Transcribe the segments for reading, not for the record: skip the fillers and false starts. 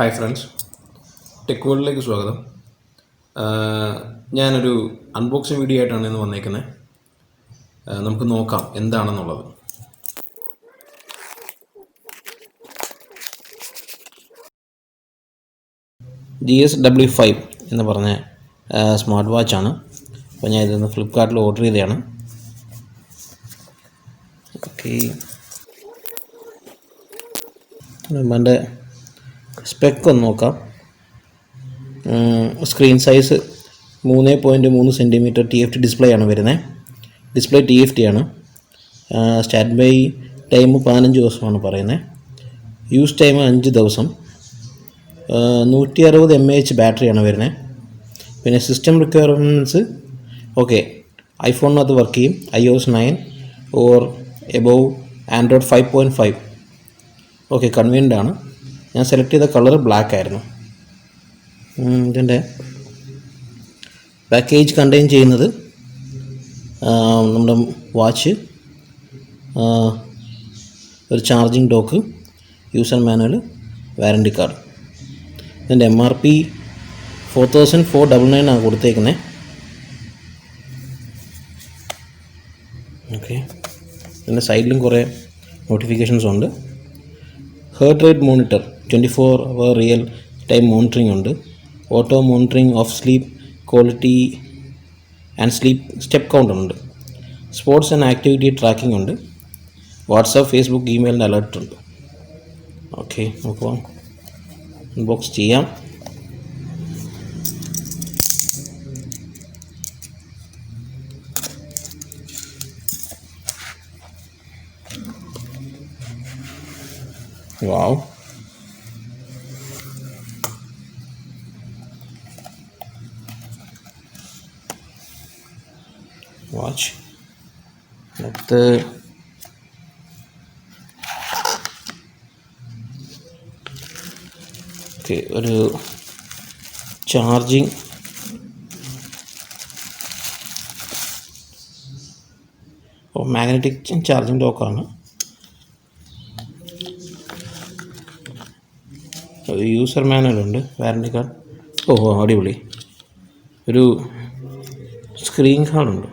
Hi friends, ടെക്വേൾഡിലേക്ക് സ്വാഗതം. ഞാനൊരു unboxing video ആയിട്ടാണ് ഇന്ന് വന്നേക്കുന്നത്. നമുക്ക് നോക്കാം എന്താണെന്നുള്ളത്. GSW5 എന്ന് പറഞ്ഞ സ്മാർട്ട് വാച്ചാണ്. അപ്പോൾ ഞാൻ ഇതൊന്ന് ഫ്ലിപ്കാർട്ടിൽ ഓർഡർ ചെയ്തതാണ്. ഓക്കെ, നമ്മുടെ സ്പെക്ക് ഒന്ന് നോക്കാം. Screen size 3.3 centimetre TFT display ആണ് വരുന്നത്. ഡിസ്പ്ലേ TFT ആണ്. സ്റ്റാൻഡ് ബൈ ടൈം 15 ദിവസമാണ് പറയുന്നത്. യൂസ് ടൈം 5 ദിവസം. 160 mAh ബാറ്ററിയാണ് വരുന്നത്. പിന്നെ സിസ്റ്റം റിക്വയർമെൻറ്റ്സ് ഓക്കെ, ഐഫോണിനകത്ത് വർക്ക് ചെയ്യും. iOS 9 or above Android 5.5. Okay, convenient ആണ്. ഞാൻ സെലക്ട് ചെയ്ത കളർ ബ്ലാക്ക് ആയിരുന്നു. ഇതിൻ്റെ പാക്കേജ് കണ്ടെയ്ൻ ചെയ്യുന്നത് നമ്മുടെ വാച്ച്, ഒരു charging dock, user manual, warranty card. ഇതിൻ്റെ MRP 4499 ആണ് കൊടുത്തേക്കുന്നത്. ഓക്കെ, ഇതിൻ്റെ സൈഡിലും കുറേ നോട്ടിഫിക്കേഷൻസ് ഉണ്ട്. Heart rate monitor, 24 hour real time monitoring ഉണ്ട്. Auto monitoring of sleep quality and sleep step counter ഉണ്ട്. സ്പോർട്സ് ആൻഡ് ആക്ടിവിറ്റി ട്രാക്കിംഗ് ഉണ്ട്. വാട്സാപ്പ്, ഫേസ്ബുക്ക്, ഇമെയിലിൻ്റെ അലേർട്ട് ഉണ്ട്. ഓക്കെ, നോക്കാം, അൺബോക്സ് ചെയ്യാം. വാവ്, വാച്ച് അടുത്ത് ഓക്കെ, ഒരു ചാർജിങ് മാഗ്നറ്റിക് ചാർജിങ് ഡോക്കാണ്. ഒരു യൂസർ മാനുവലുണ്ട്, വാറണ്ടി കാർഡ്. അടിപൊളി. ഒരു സ്ക്രീൻ കാർഡുണ്ട്.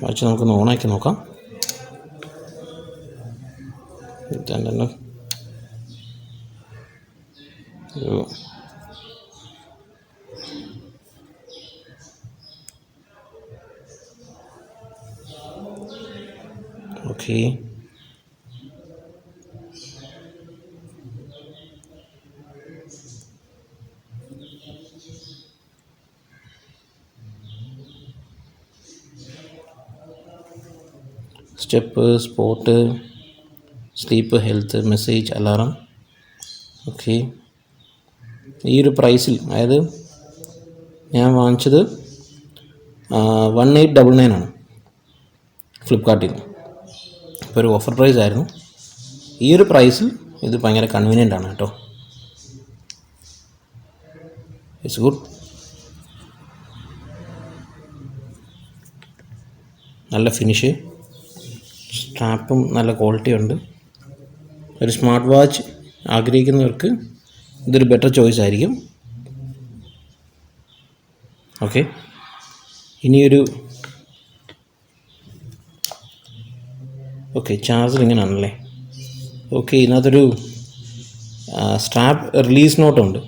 വാച്ച് നമുക്കൊന്ന് ഓണാക്കി നോക്കാം. ഇതന്നെ ഒരു okay, step, spot, sleep, health, message, alarm. Okay, ഈ ഒരു പ്രൈസിൽ, അതായത് ഞാൻ വാങ്ങിച്ചത് 1899 ആണ് ഫ്ലിപ്കാർട്ടിൽ നിന്ന്. ഇപ്പോൾ ഒരു ഓഫർ പ്രൈസ് ആയിരുന്നു. ഈ ഒരു പ്രൈസിൽ ഇത് ഭയങ്കര കൺവീനിയൻ്റ് ആണ് കേട്ടോ. It's good. നല്ല ഫിനിഷ്, സ്ട്രാപ്പും നല്ല ക്വാളിറ്റി ഉണ്ട്. ഒരു സ്മാർട്ട് വാച്ച് ആഗ്രഹിക്കുന്നവർക്ക് ഇതൊരു ബെറ്റർ ചോയ്സ് ആയിരിക്കും. ഓക്കെ, ഇനിയൊരു ചാർജർ ഇങ്ങനെയാണല്ലേ. ഓക്കെ, ഇതിനകത്തൊരു സ്ട്രാപ്പ് റിലീസ് നോട്ടുണ്ട്.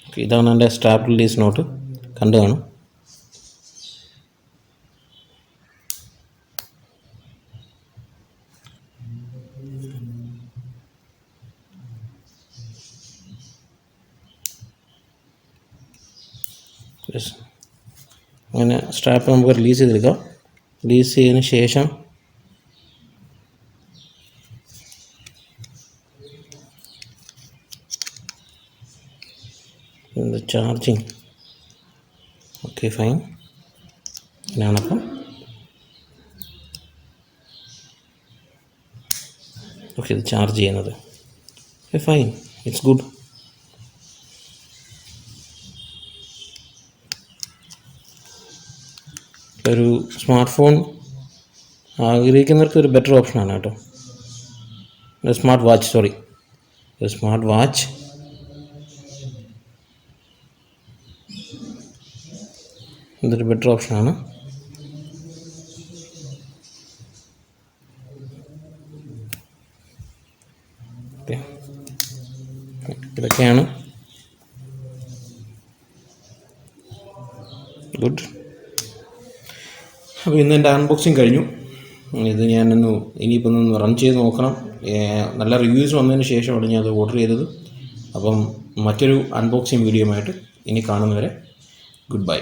ഓക്കെ, ഇതാണ് എൻ്റെ സ്ട്രാപ്പ് റിലീസ് നോട്ട്. കണ്ടു കാണും. അങ്ങനെ സ്ട്രാപ്പ് നമുക്ക് റിലീസ് ചെയ്തെടുക്കാം. റിലീസ് ചെയ്തതിന് ശേഷം ചാർജിങ്. Okay, fine. ഇതാണപ്പം. ഓക്കെ, ഇത് ചാർജ് ചെയ്യുന്നത്. Okay, fine, it's good. ഒരു സ്മാർട്ട് ഫോൺ ആഗ്രഹിക്കുന്നവർക്ക് ഒരു ബെറ്റർ ഓപ്ഷനാണ് കേട്ടോ. സ്മാർട്ട് വാച്ച് ഇതൊരു ബെറ്റർ ഓപ്ഷനാണ്. ഇതൊക്കെയാണ്. ഗുഡ്. അപ്പോൾ ഇന്ന് എൻ്റെ അൺബോക്സിങ് കഴിഞ്ഞു. ഇത് ഞാനൊന്ന് ഇനിയിപ്പോൾ ഒന്ന് റൺ ചെയ്ത് നോക്കണം. നല്ല റിവ്യൂസ് വന്നതിന് ശേഷമാണ് ഞാൻ അത് ഓർഡർ ചെയ്തത്. അപ്പം മറ്റൊരു അൺബോക്സിങ് വീഡിയോയുമായിട്ട് ഇനി കാണുന്നവരെ ഗുഡ് ബൈ.